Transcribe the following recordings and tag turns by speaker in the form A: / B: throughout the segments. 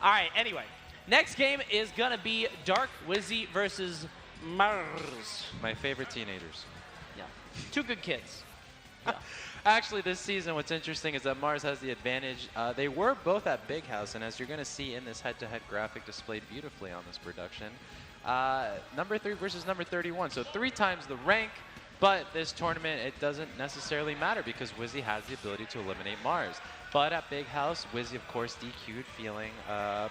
A: All right, anyway. Next game is going to be Dark Wizzy versus Mars.
B: My favorite teenagers.
A: Yeah. Two good kids. Yeah.
B: Actually, this season, what's interesting is that Mars has the advantage. They were both at Big House, and as you're going to see in this head-to-head graphic displayed beautifully on this production, number 3 versus number 31. So 3 times the rank, but this tournament, it doesn't necessarily matter because Wizzy has the ability to eliminate Mars. But at Big House, Wizzy, of course, DQ'd, feeling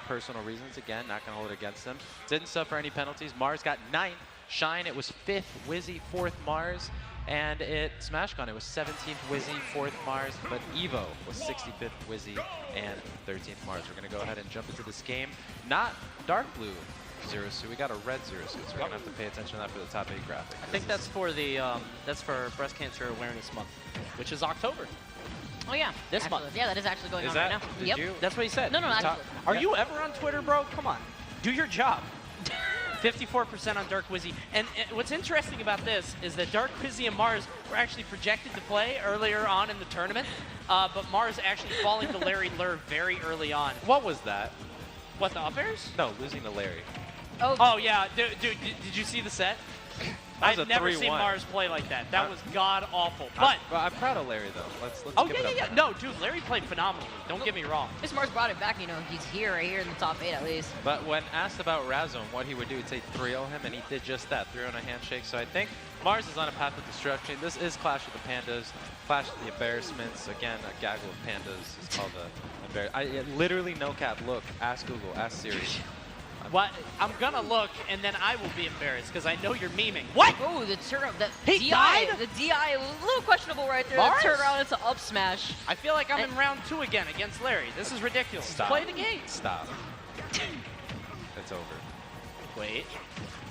B: personal reasons. Again, not going to hold it against him. Didn't suffer any penalties. Mars got 9th. Shine, it was 5th. Wizzy, 4th. Mars. And at SmashCon, it was 17th Wizzy, 4th Mars, but Evo was 65th Wizzy and 13th Mars. We're going to go ahead and jump into this game. Not dark blue Zero Suit, we got a red Zero Suit, so we're going to have to pay attention to that for the top 8 graphic.
A: I think that's for the that's for Breast Cancer Awareness Month, which is October.
C: Oh yeah,
A: this month.
C: Yeah, that is actually going
B: is
C: on
B: that,
C: right now.
B: did
C: Yep.
B: you?
A: That's what he said.
C: No, actually.
A: Are you ever on Twitter, bro? Come on, do your job. 54% on Dark Wizzy. And what's interesting about this is that Dark Wizzy and Mars were actually projected to play earlier on in the tournament, but Mars actually falling to Larry Lur very early on.
B: What was that?
A: What, the up airs?
B: No, losing to Larry.
A: Oh yeah, dude, did you see the set? I've never seen
B: 3-1.
A: Mars play like that. That was god-awful. But
B: I'm proud of Larry, though. Let's
A: oh,
B: give it up.
A: yeah. No, dude, Larry played phenomenally. Don't get me wrong.
C: This Mars brought it back, you know, he's here, right here in the top 8 at least.
B: But when asked about Razzo and what he would do, he'd say 3-0 him, and he did just that, 3-0 a handshake. So I think Mars is on a path of destruction. This is Clash of the Pandas, Clash of the Embarrassments. Again, a gaggle of pandas is called the embarrassment. Literally, no cap. Look, ask Google, ask Siri.
A: What? I'm gonna look, and then I will be embarrassed because I know you're memeing. What?
C: Oh, the turnaround.
A: He died?
C: The DI, a little questionable right there.
A: Mars?
C: The turnaround into up smash.
A: I feel like I'm in round 2 again against Larry. This is ridiculous.
B: Stop.
A: Play the game.
B: Stop. It's over.
A: Wait.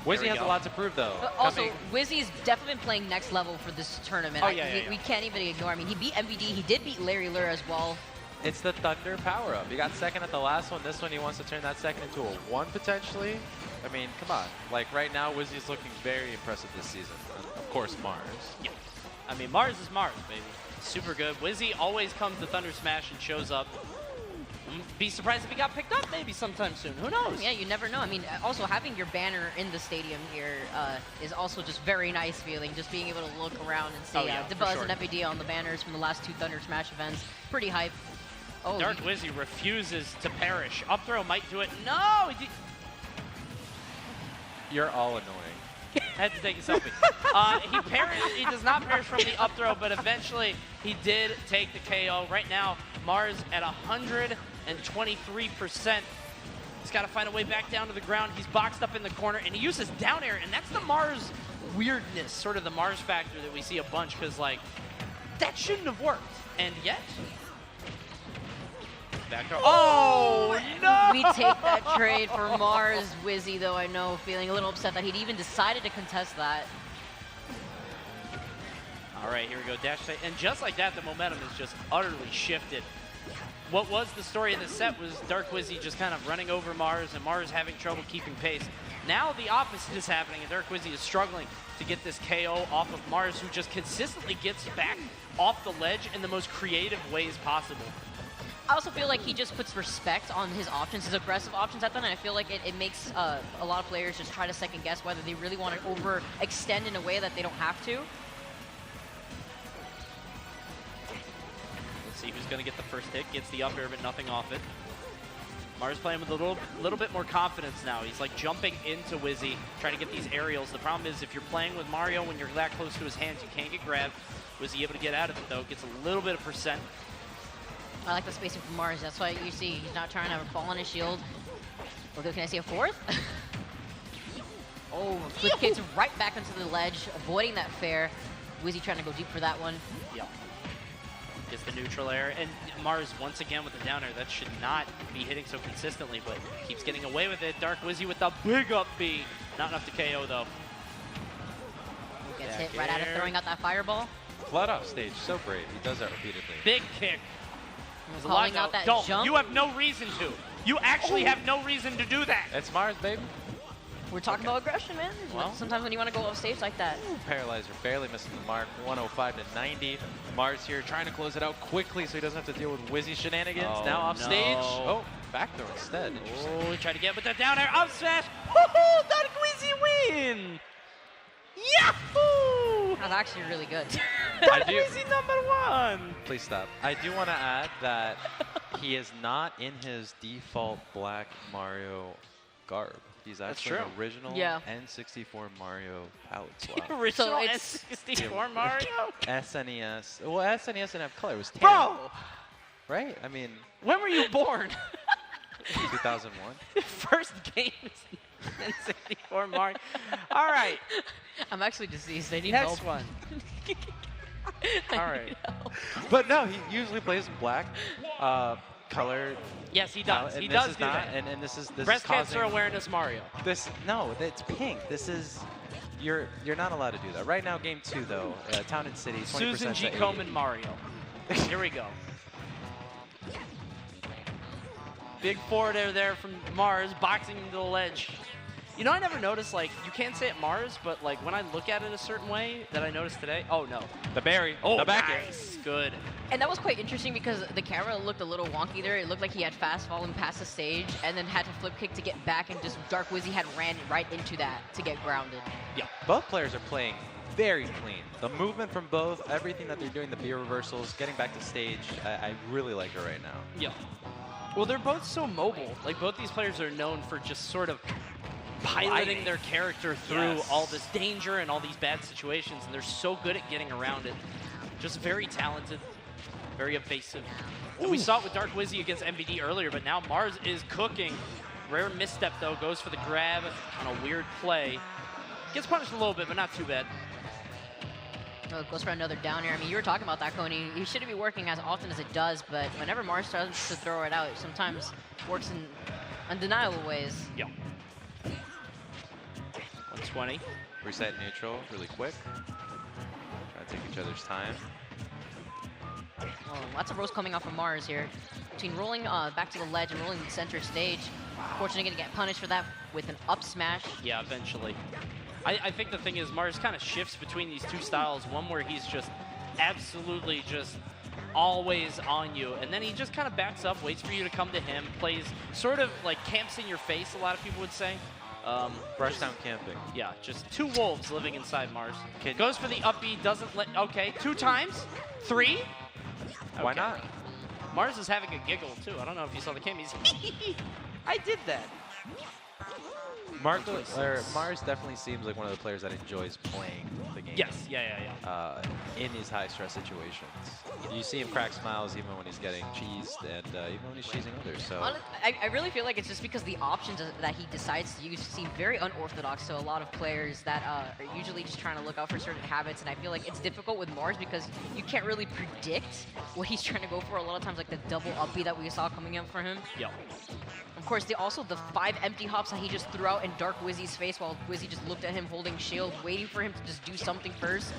B: Wizzy has a lot to prove, though.
C: Also, Wizzy's definitely been playing next level for this tournament.
A: Oh, yeah.
C: We can't even ignore. I mean, he beat MVG. He did beat Larry Lur as well.
B: It's the Thunder power-up. He got second at the last one. This one, he wants to turn that second into a 1, potentially. I mean, come on. Like, right now, Wizzy's looking very impressive this season. And of course, Mars.
A: Yeah. I mean, Mars is Mars, baby. Super good. Wizzy always comes to Thunder Smash and shows up. Be surprised if he got picked up maybe sometime soon. Who knows?
C: Yeah, you never know. I mean, also having your banner in the stadium here is also just very nice feeling. Just being able to look around and see the Buzz and MVD on the banners from the last 2 Thunder Smash events. Pretty hype. Oh,
A: Dark Wizzy refuses to perish. Up throw might do it. No!
B: You're all annoying.
A: Had to take a selfie. He does not perish from the up throw, but eventually he did take the KO. Right now, Mars at 123%. He's got to find a way back down to the ground. He's boxed up in the corner, and he uses down air, and that's the Mars weirdness, sort of the Mars factor that we see a bunch, because, like, that shouldn't have worked. And yet... Back throw. Oh, no!
C: We take that trade for Mars. Wizzy, though, I know, feeling a little upset that he'd even decided to contest that.
A: All right, here we go. Dash tight. And just like that, the momentum is just utterly shifted. What was the story in the set was Dark Wizzy just kind of running over Mars and Mars having trouble keeping pace. Now the opposite is happening, and Dark Wizzy is struggling to get this KO off of Mars, who just consistently gets back off the ledge in the most creative ways possible.
C: I also feel like he just puts respect on his options, his aggressive options at them, and I feel like it makes a lot of players just try to second guess whether they really want to overextend in a way that they don't have to.
A: Let's see who's going to get the first hit. Gets the up air, but nothing off it. Mars playing with a little bit more confidence now. He's like jumping into Wizzy, trying to get these aerials. The problem is if you're playing with Mario when you're that close to his hands, you can't get grabbed. Wizzy able to get out of it, though. Gets a little bit of percent.
C: I like the spacing from Mars. That's why you see he's not trying to have a fall on his shield. Although, can I see a 4th? Oh, flip kicks right back into the ledge, avoiding that fair. Wizzy trying to go deep for that one.
A: Yeah. Gets the neutral air. And Mars, once again, with the down air. That should not be hitting so consistently, but keeps getting away with it. Dark Wizzy with the big up B. Not enough to KO, though.
C: Gets hit right out of throwing out that fireball.
B: Flood off stage, so brave. He does that repeatedly.
A: Big kick.
C: Calling out that jump.
A: You have no reason to. You actually have no reason to do that.
B: It's Mars, baby.
C: We're talking about aggression, man.
A: Well,
C: sometimes when you want to go off stage like that.
B: Paralyzer barely missing the mark. 105 to 90. Mars here trying to close it out quickly so he doesn't have to deal with Wizzy shenanigans.
A: Oh,
B: now off stage. Oh, back throw instead.
A: Oh, he tried to get with the down air up smash. Woohoo! Dark Wizzy win! Yahoo!
C: That's actually really good.
A: Dark Wizzy #1!
B: Please stop. I do want to add that he is not in his default black Mario garb. He's actually an original N64 Mario palette swap.
A: Original
C: So it's-
A: N64 Mario?
B: SNES. Well, SNES didn't have color. It was tan.
A: Bro!
B: Right? I mean,
A: When were you born?
B: 2001.
A: First game is N64 Mario. All right,
C: I'm actually deceased. I need
A: next
C: help.
A: one. All right.
B: But no, he usually plays in black. Color.
A: Yes, he does.
B: And
A: He
B: this
A: does
B: is
A: do
B: not,
A: that.
B: And this is
A: Breast cancer
B: causing
A: awareness Mario.
B: this. No, it's pink. This is. You're not allowed to do that. Right now, game 2 though. Town and City. 20%
A: Susan G.
B: to 80.
A: Komen Mario. Here we go. Big forward there from Mars, boxing into the ledge. You know, I never noticed, like, you can't say it Mars, but, like, when I look at it a certain way that I noticed today, oh, no.
B: The berry.
A: Oh,
B: the back
A: nice. Good.
C: And that was quite interesting because the camera looked a little wonky there. It looked like he had fast fallen past the stage and then had to flip kick to get back, and just Dark Wizzy had ran right into that to get grounded.
A: Yeah.
B: Both players are playing very clean. The movement from both, everything that they're doing, the beer reversals, getting back to stage, I really like it right now.
A: Yeah. Well, they're both so mobile. Like, both these players are known for just sort of piloting their character through all this danger and all these bad situations, and they're so good at getting around it. Just very talented, very evasive. And we saw it with Dark Wizzy against MVD earlier, but now Mars is cooking. Rare misstep, though, goes for the grab on a weird play. Gets punished a little bit, but not too bad.
C: Oh, it goes for another down air. I mean, you were talking about that, Coney. He shouldn't be working as often as it does, but whenever Mars starts to throw it out, it sometimes works in undeniable ways.
A: Yeah. 120.
B: Reset neutral really quick. Try to take each other's time.
C: Oh, lots of rolls coming off of Mars here. Between rolling back to the ledge and rolling to the center stage. Unfortunately, going to get punished for that with an up smash.
A: Yeah, eventually. I think the thing is Mars kind of shifts between these two styles. One where he's just absolutely just always on you, and then he just kind of backs up, waits for you to come to him, plays sort of like camps in your face, a lot of people would say.
B: Brush down camping.
A: Yeah, just two wolves living inside Mars. Goes for the up B, doesn't let, okay, 2 times, 3.
B: Why not?
A: Mars is having a giggle too. I don't know if you saw the game. He's I did that.
B: Mars definitely seems like one of the players that enjoys playing the game.
A: Yes, yeah.
B: In these high-stress situations. You see him crack smiles even when he's getting cheesed, and even when he's cheesing others. So
C: I really feel like it's just because the options that he decides to use seem very unorthodox to a lot of players that are usually just trying to look out for certain habits, and I feel like it's difficult with Mars because you can't really predict what he's trying to go for a lot of times, like the double up B that we saw coming up for him.
A: Yep.
C: Of course, also the 5 empty hops that he just threw out in Dark Wizzy's face while Wizzy just looked at him holding shield, waiting for him to just do something first.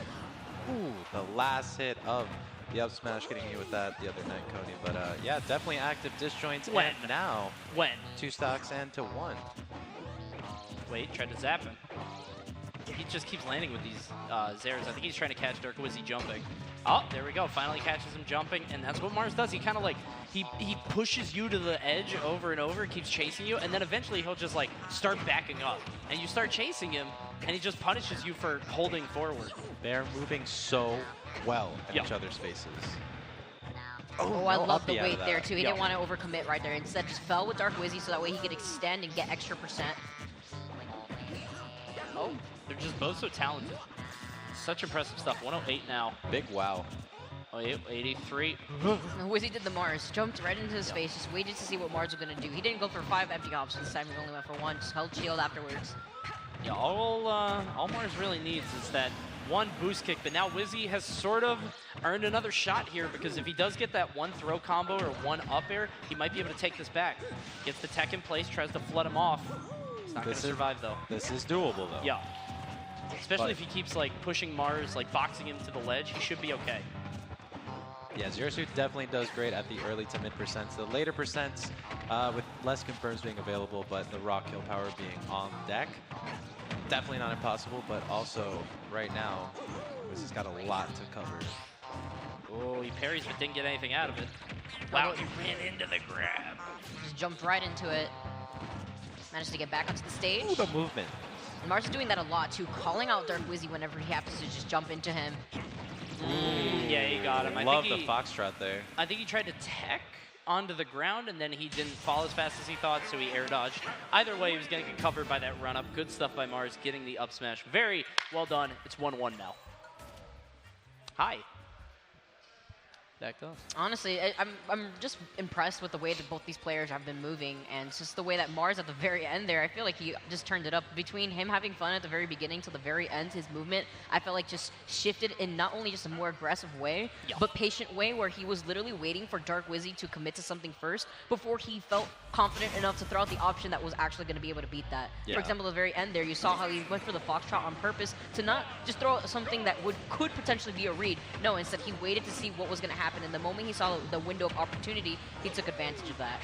B: Ooh, the last hit of the up smash getting you with that the other night, Cody. But yeah, definitely active disjoints.
A: When?
B: And now,
A: When?
B: 2 stocks and to 1.
A: Wait, tried to zap him. He just keeps landing with these Zers. I think he's trying to catch Dark Wizzy jumping. Oh, there we go. Finally catches him jumping, and that's what Mars does. He kind of like, he pushes you to the edge over and over, keeps chasing you, and then eventually he'll just like start backing up. And you start chasing him, and he just punishes you for holding forward.
B: They're moving so well in each other's faces.
C: Oh, I love the
B: up-B out of
C: weight
B: that.
C: there, too. He didn't want to overcommit right there. Instead, just fell with Dark Wizzy so that way he could extend and get extra percent.
A: Oh, they're just both so talented. Such impressive stuff. 108 now.
B: Big wow.
A: Oh, 83.
C: Wizzy did the Mars, jumped right into his face, just waited to see what Mars was going to do. He didn't go for 5 empty hops this time. He only went for 1, just held shield afterwards.
A: Yeah, all Mars really needs is that 1 boost kick, but now Wizzy has sort of earned another shot here because if he does get that 1 throw combo or 1 up air, he might be able to take this back. Gets the tech in place, tries to flood him off. He's not going to survive, though.
B: This is doable, though.
A: Yeah. Especially if he keeps, like, pushing Mars, like, boxing him to the ledge, he should be okay.
B: Yeah, Zero Suit definitely does great at the early to mid percents. The later percents, with less confirms being available, but the raw kill power being on deck, definitely not impossible, but also right now, Wizzy's got a lot to cover.
A: Oh, he parries but didn't get anything out of it. Wow, he ran into the grab.
C: Just jumped right into it. Managed to get back onto the stage.
B: Ooh, the movement.
C: And Mars is doing that a lot too, calling out Dark Wizzy whenever he happens to just jump into him.
A: Yeah, he got him.
B: Love the foxtrot there.
A: I think he tried to tech onto the ground, and then he didn't fall as fast as he thought, so he air dodged. Either way, he was going to get covered by that run-up. Good stuff by Mars, getting the up smash. Very well done. It's 1-1 now. Hi. Back to us.
C: Honestly, I'm just impressed with the way that both these players have been moving, and it's just the way that Mars at the very end there, I feel like he just turned it up. Between him having fun at the very beginning to the very end, his movement, I felt like just shifted in not only just a more aggressive way, but patient way, where he was literally waiting for Dark Wizzy to commit to something first before he felt confident enough to throw out the option that was actually going to be able to beat that. For example, at the very end there, you saw how he went for the foxtrot on purpose to not just throw out something that could potentially be a read. No, instead he waited to see what was going to happen. And the moment he saw the window of opportunity, he took advantage of that.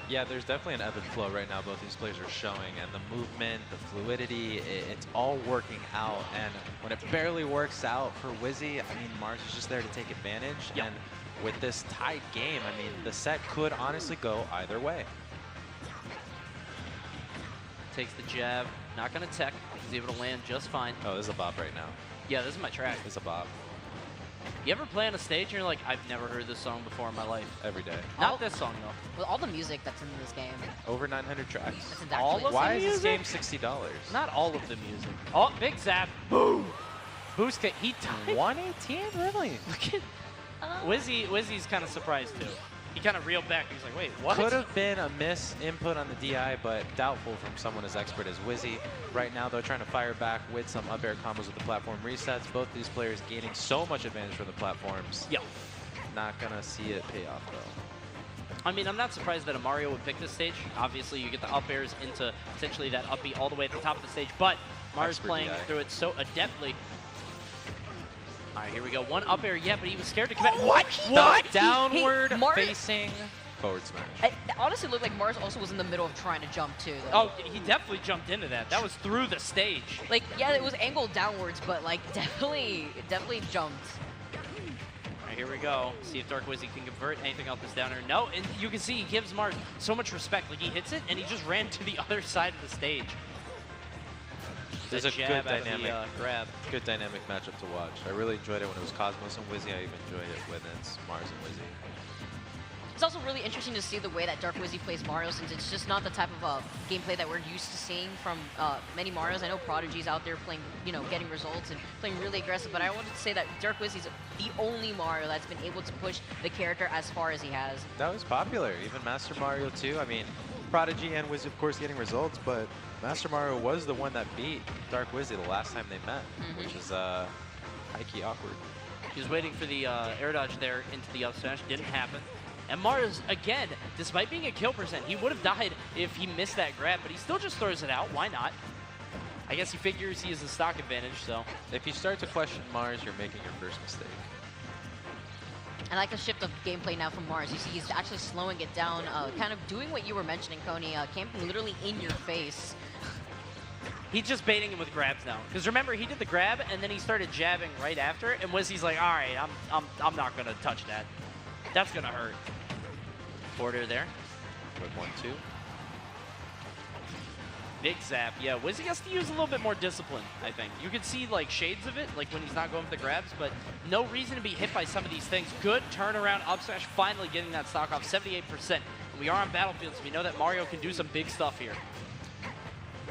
B: Yeah, there's definitely an ebb and flow right now both these players are showing, and the movement, the fluidity, it's all working out. And when it barely works out for Wizzy, I mean, Mars is just there to take advantage. And with this tied game, I mean, the set could honestly go either way.
A: Takes the jab, not going to tech. He's able to land just fine.
B: Oh, this is a bop right now.
A: Yeah, this is my track.
B: This is a bop.
A: You ever play on a stage and you're like, I've never heard this song before in my life?
B: Every day.
A: Not this song, though.
C: With all the music that's in this game.
B: Over 900 tracks.
C: That's exactly
A: all of
B: Why
A: the
B: is
A: music?
B: this game $60?
A: Not all of the music. Oh, big zap. Boom. Boost kick. He tied.
B: 118? Really?
A: Look at Wizzy's kind of surprised, too. He kind of reeled back. He's like, wait, what?
B: Could have been a miss input on the DI, but doubtful from someone as expert as Wizzy. Right now, they're trying to fire back with some up air combos with the platform resets. Both these players gaining so much advantage from the platforms.
A: Yeah.
B: Not going to see it pay off, though.
A: I mean, I'm not surprised that a Mario would pick this stage. Obviously, you get the up airs into essentially that up B all the way at the top of the stage, but Mario's playing through it so adeptly. All right, here we go. One up air, yeah, but he was scared to commit. What?
B: What? Downward facing forward smash.
C: It honestly looked like Mars also was in the middle of trying to jump too, though.
A: Oh, he definitely jumped into that. That was through the stage.
C: Like, yeah, it was angled downwards, but like definitely jumped.
A: All right, here we go. See if Dark Wizzy can convert anything off this down air. No, and you can see he gives Mars so much respect. Like, he hits it, and he just ran to the other side of the stage.
B: There's a good dynamic,
A: grab.
B: Good dynamic matchup to watch. I really enjoyed it when it was Cosmos and Wizzy. I even enjoyed it when it's Mars and Wizzy.
C: It's also really interesting to see the way that Dark Wizzy plays Mario, since it's just not the type of gameplay that we're used to seeing from many Marios. I know Prodigy's out there playing, getting results and playing really aggressive, but I wanted to say that Dark Wizzy's the only Mario that's been able to push the character as far as he has.
B: That was popular. Even Master Mario 2. I mean, Prodigy and Wizzy, of course, getting results, but Master Mario was the one that beat Dark Wizzy the last time they met, which is high-key awkward.
A: He was waiting for the air dodge there into the up smash. Didn't happen. And Mars, again, despite being a kill percent, he would have died if he missed that grab, but he still just throws it out. Why not? I guess he figures he has a stock advantage, so.
B: If you start to question Mars, you're making your first mistake.
C: I like the shift of gameplay now from Mars. You see he's actually slowing it down, kind of doing what you were mentioning, Coney, camping literally in your face.
A: He's just baiting him with grabs now. Because remember, he did the grab, and then he started jabbing right after it, and Wizzy's like, all right, I'm not going to touch that. That's going to hurt. Border there.
B: Quick 1-2.
A: Big zap. Yeah, Wizzy has to use a little bit more discipline, I think. You can see, like, shades of it, like when he's not going for the grabs, but no reason to be hit by some of these things. Good turnaround up smash, finally getting that stock off, 78%. And we are on Battlefield, so we know that Mario can do some big stuff here.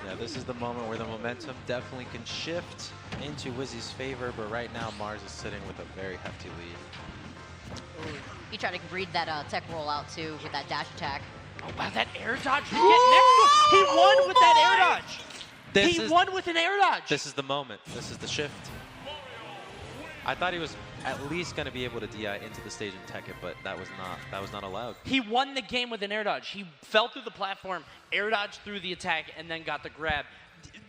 B: Yeah, this is the moment where the momentum definitely can shift into Wizzy's favor, but right now Mars is sitting with a very hefty lead.
C: Ooh. He tried to read that tech rollout too with that dash attack.
A: Oh, wow, that air dodge to get next to him. He won with that air dodge. He won with an air dodge.
B: This is the moment. This is the shift. I thought he was at least going to be able to DI into the stage and tech it, but that was not allowed.
A: He won the game with an air dodge. He fell through the platform, air dodged through the attack, and then got the grab.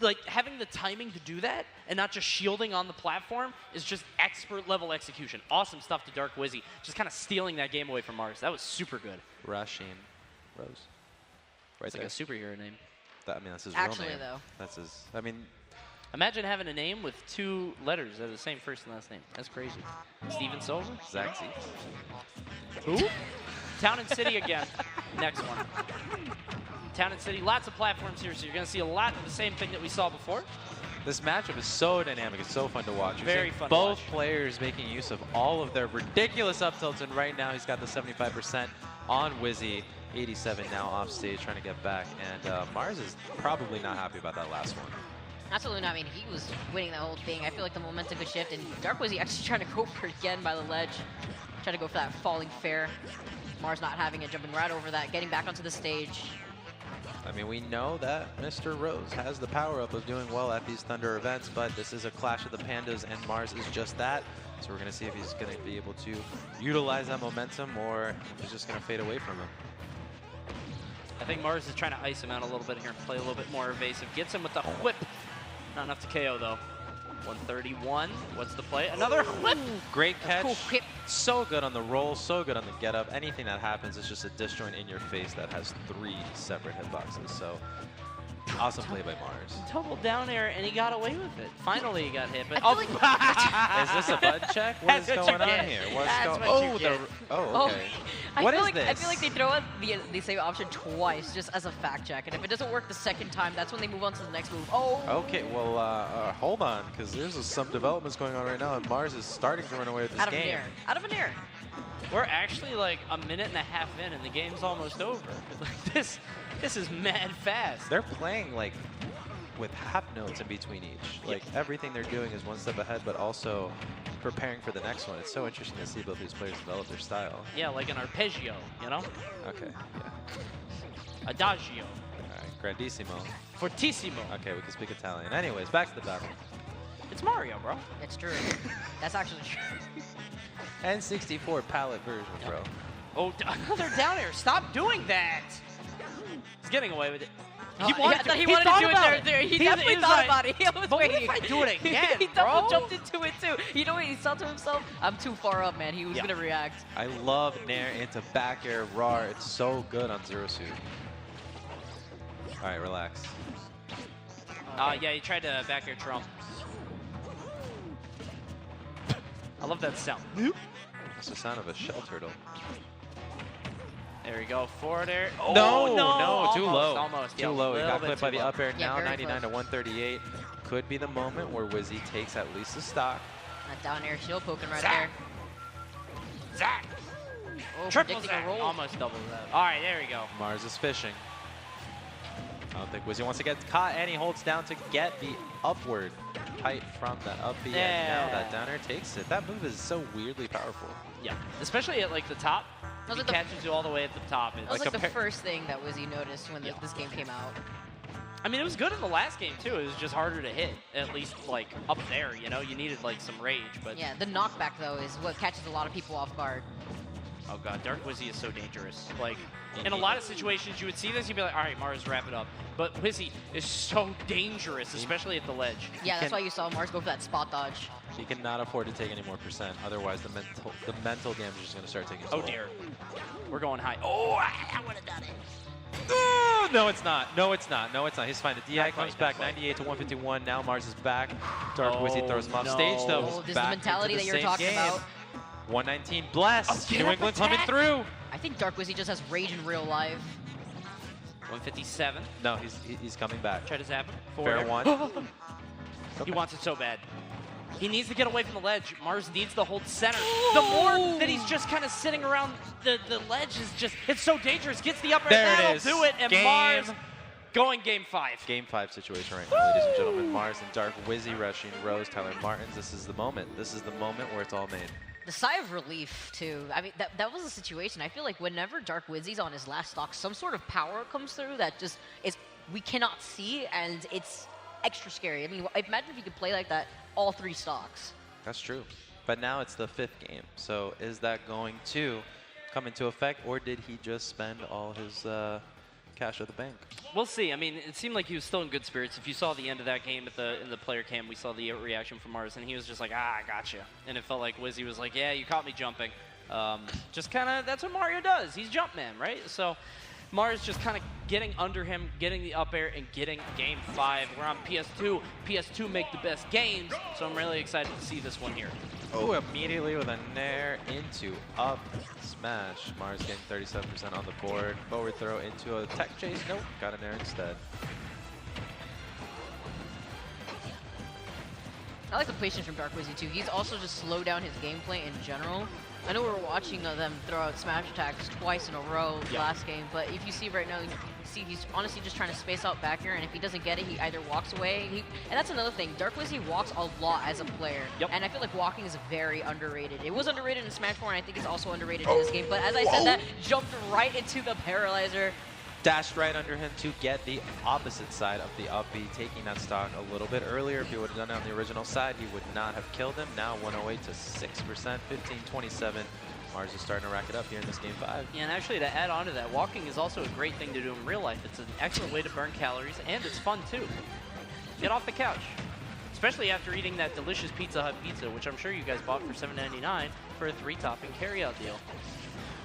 A: Like, having the timing to do that and not just shielding on the platform is just expert level execution. Awesome stuff to Dark Wizzy. Just kind of stealing that game away from Mars. That was super good.
B: Rasheen Rose. Right
A: It's
B: there.
A: like a superhero name.
B: I mean, that's his
C: Actually,
B: real name.
C: though.
B: That's his, I mean.
A: Imagine having a name with 2 letters that are the same first and last name. That's crazy. Steven Silver?
B: Zach Z.
A: Who? Town and City again. Next one. Town and City, lots of platforms here, so you're going to see a lot of the same thing that we saw before.
B: This matchup is so dynamic. It's so fun to watch.
A: Very fun to
B: both
A: watch.
B: players making use of all of their ridiculous up tilts, and right now he's got the 75% on Wizzy. 87 now off stage trying to get back, and Mars is probably not happy about that last one.
C: Absolutely not. I mean, he was winning the whole thing. I feel like the momentum could shift, and Dark Wizzy actually trying to go for it again by the ledge. Trying to go for that falling fair. Mars not having it, jumping right over that, getting back onto the stage.
B: I mean, we know that Mr. Rose has the power-up of doing well at these Thunder events, but this is a clash of the Pandas, and Mars is just that. So we're going to see if he's going to be able to utilize that momentum, or if he's just going to fade away from him.
A: I think Mars is trying to ice him out a little bit here and play a little bit more evasive. Gets him with the whip. Not enough to KO, though. 131. What's the play? Another whip.
B: Great catch.
C: Cool whip.
B: So good on the roll, so good on the get up. Anything that happens is just a disjoint in your face that has 3 separate hitboxes. So awesome play by Mars.
A: Double down air, and he got away with it. Finally, he got hit. But
B: Is this a butt check? What is going on here? What's going on? Oh, okay. What is this?
C: I feel like they throw out the same option twice just as a fact check, and if it doesn't work the second time, that's when they move on to the next move. Oh.
B: Okay, well, hold on, because there's some developments going on right now, and Mars is starting to run away with this game.
C: Out of an air.
A: We're actually like a minute and a half in, and the game's almost over. Like this is mad fast.
B: They're playing like with half notes in between each. Like everything they're doing is one step ahead, but also preparing for the next one. It's so interesting to see both these players develop their style.
A: Yeah, like an arpeggio, you know?
B: Okay, yeah.
A: Adagio.
B: All right, grandissimo.
A: Fortissimo.
B: Okay, we can speak Italian. Anyways, back to the battle.
A: It's Mario, bro.
C: It's true. That's actually true.
B: N64 palette version, bro.
A: Oh, another down air. Stop doing that. He's getting away with it.
C: He wanted to do it there. He definitely thought about it. He was
A: but
C: waiting.
A: what if I do it again,
C: he
A: bro?
C: double jumped into it too. You know what he thought to himself? I'm too far up, man. He was gonna react.
B: I love Nair into back air RAR. It's so good on Zero Suit. All right, relax.
A: Yeah, he tried to back air Trump. I love that sound.
B: It's the sound of a shell turtle.
A: There we go, forward air. Oh,
B: no, too low.
A: Almost,
B: too low. He got clipped by the
A: low.
B: up air.
C: Yeah,
B: Now 99 to
C: close.
B: 138. Could be the moment where Wizzy takes at least a stock.
C: That down air shield poking right
A: Zach.
C: there.
A: Zach.
C: Oh,
A: Triple
C: predicting
A: Zach.
C: a roll.
A: Almost double that. All right, there we go.
B: Mars is fishing. I don't think Wizzy wants to get caught, and he holds down to get the upward height from that up B. And now that down air takes it. That move is so weirdly powerful.
A: Yeah, especially at like the top.
C: That was
A: He
C: like
A: catches you all the way at the top.
C: That was
B: Like
C: like the first thing that Wizzy noticed when this game came out.
A: I mean, it was good in the last game too. It was just harder to hit, at least like up there. You know, you needed like some rage. But
C: Yeah, the knockback though is what catches a lot of people off guard.
A: oh god, Dark Wizzy is so dangerous. Like in a lot of situations, you would see this, you'd be like, all right, Mars, wrap it up. But Wizzy is so dangerous, especially at the ledge.
C: Yeah, that's why you saw Mars go for that spot dodge.
B: He cannot afford to take any more percent. Otherwise, the mental damage is going to start taking its
A: Oh
B: toll.
A: dear, we're going high. Oh, I would have done it.
B: Oh, no, it's not. No, it's not. No, it's not. He's fine. The DI
A: Not
B: comes
A: quite,
B: back,
A: not quite.
B: 98 to 151. Now Mars is back. Dark Wizzy
A: Oh,
B: throws him off
A: no.
B: stage, though.
C: Oh, this is the
B: Back
C: mentality
B: into
C: that
B: the
C: you're
B: same
C: talking
B: game.
C: about.
B: 119 blast.
A: Oh, get
B: New
A: up
B: England
A: attack.
B: coming through.
C: I think Dark Wizzy just has rage in real life.
A: 157.
B: No, he's coming back.
A: Try to zap him.
B: Fair
A: Forward.
B: one.
A: He wants it so bad. He needs to get away from the ledge. Mars needs to hold center. The more that he's just kind of sitting around the ledge is just, it's so dangerous. Gets the upper
B: There it
A: that'll
B: is.
A: do it. And
B: Game.
A: Mars going game 5.
B: Game 5 situation right now, ladies and gentlemen. Mars and Dark Wizzy rushing Rose, Tyler Martins. This is the moment. This is the moment where it's all made.
C: The sigh of relief, too. I mean, that was a situation. I feel like whenever Dark Wizzy's on his last stock, some sort of power comes through that just is we cannot see, and it's extra scary. I mean, imagine if you could play like that all 3 stocks.
B: That's true. But now it's the 5th game. So is that going to come into effect, or did he just spend all his cash at the bank?
A: We'll see. I mean, it seemed like he was still in good spirits. If you saw the end of that game in the player cam, we saw the reaction from Mars, and he was just like, I gotcha. And it felt like Wizzy was like, yeah, you caught me jumping. Just kind of, that's what Mario does. He's Jumpman, right? So Mars just kind of getting under him, getting the up air, and getting game 5. We're on PS2. PS2 make the best games, so I'm really excited to see this one here.
B: Oh, immediately with a nair into up smash. Mars getting 37% on the board. Forward throw into a tech chase. Nope, got a nair instead.
C: I like the patience from Dark Wizzy too. He's also just slowed down his gameplay in general. I know we were watching them throw out smash attacks twice in a row last game, but if you see right now, you see he's honestly just trying to space out back here, and if he doesn't get it, he either walks away. And that's another thing. Dark Wizzy walks a lot as a player, and I feel like walking is very underrated. It was underrated in Smash 4, and I think it's also underrated in this game. But as I said, that jumped right into the paralyzer.
B: Dashed right under him to get the opposite side of the up B, taking that stock a little bit earlier. If he would have done it on the original side, he would not have killed him. Now 108 to 6%, 15-27. Mars is starting to rack it up here in this game 5.
A: Yeah, and actually to add on to that, walking is also a great thing to do in real life. It's an excellent way to burn calories, and it's fun too. Get off the couch. Especially after eating that delicious Pizza Hut pizza, which I'm sure you guys bought for $7.99 for a 3-topping carryout deal.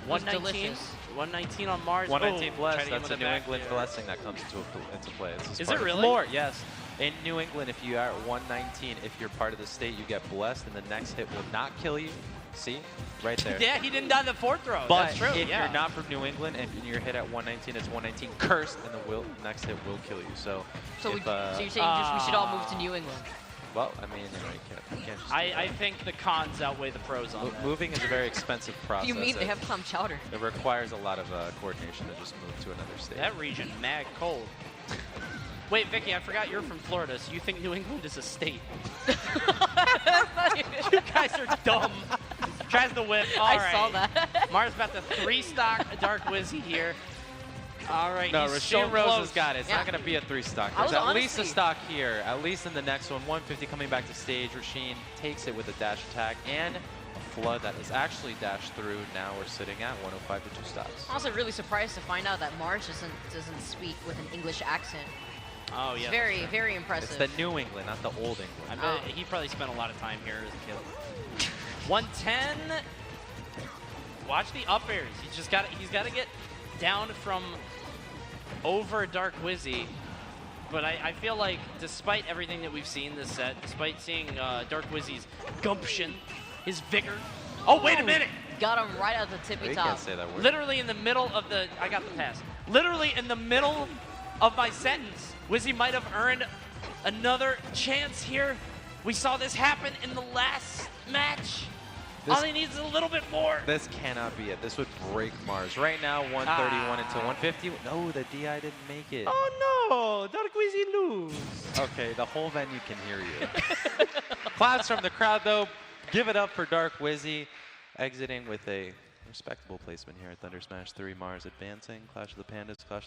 A: 119 on Mars.
B: 119 bless.
A: That's
B: a New England blessing that comes into play.
A: Is it really?
B: Floor, yes. In New England, if you are at 119, if you're part of the state, you get blessed, and the next hit will not kill you. See? Right there.
A: Yeah, he didn't die the 4th throw.
B: But
A: that's true.
B: If you're not from New England and you're hit at 119, it's 119 cursed, and the next hit will kill you. So
C: you're saying we should all move to New England?
B: Well, I mean, you can't just
A: I think the cons outweigh the pros on that.
B: Moving is a very expensive process.
C: You mean they have clam chowder?
B: It requires a lot of coordination to just move to another state.
A: That region, mad cold. Wait, Vicky, I forgot you're from Florida, so you think New England is a state. You guys are dumb. Tries the whip. All right.
C: I saw that.
A: Mars about to 3-stock Dark Wizzy here. All right,
B: no,
A: he's
B: Rashawn Rose has got it. It's not going to be a 3-stock. There's at least a stock here. At least in the next one. 150 coming back to stage. Rasheen takes it with a dash attack and a flood that is actually dashed through. Now we're sitting at 105 for 2 stocks.
C: I'm also really surprised to find out that Mars doesn't speak with an English accent.
A: Oh, yeah.
C: It's very, very impressive.
B: It's the New England, not the old England.
A: I bet he probably spent a lot of time here as a kid. 110. Watch the up airs. He's got to get down from over Dark Wizzy. But I feel like despite everything that we've seen this set, despite seeing Dark Wizzy's gumption, his vigor. Oh, wait a minute.
C: Got him right at the tippy top.
B: Can't say that word.
A: Literally in the middle of the, I got the pass. Literally in the middle of my sentence, Wizzy might have earned another chance here. We saw this happen in the last match. All he needs is a little bit more.
B: This cannot be it. This would break Mars. Right now, 131 until 150. No, the DI didn't make it.
A: Oh no, Dark Wizzy lose.
B: Okay, the whole venue can hear you. Claps from the crowd though. Give it up for Dark Wizzy. Exiting with a respectable placement here at Thunder Smash 3. Mars advancing. Clash of the Pandas, Clash of the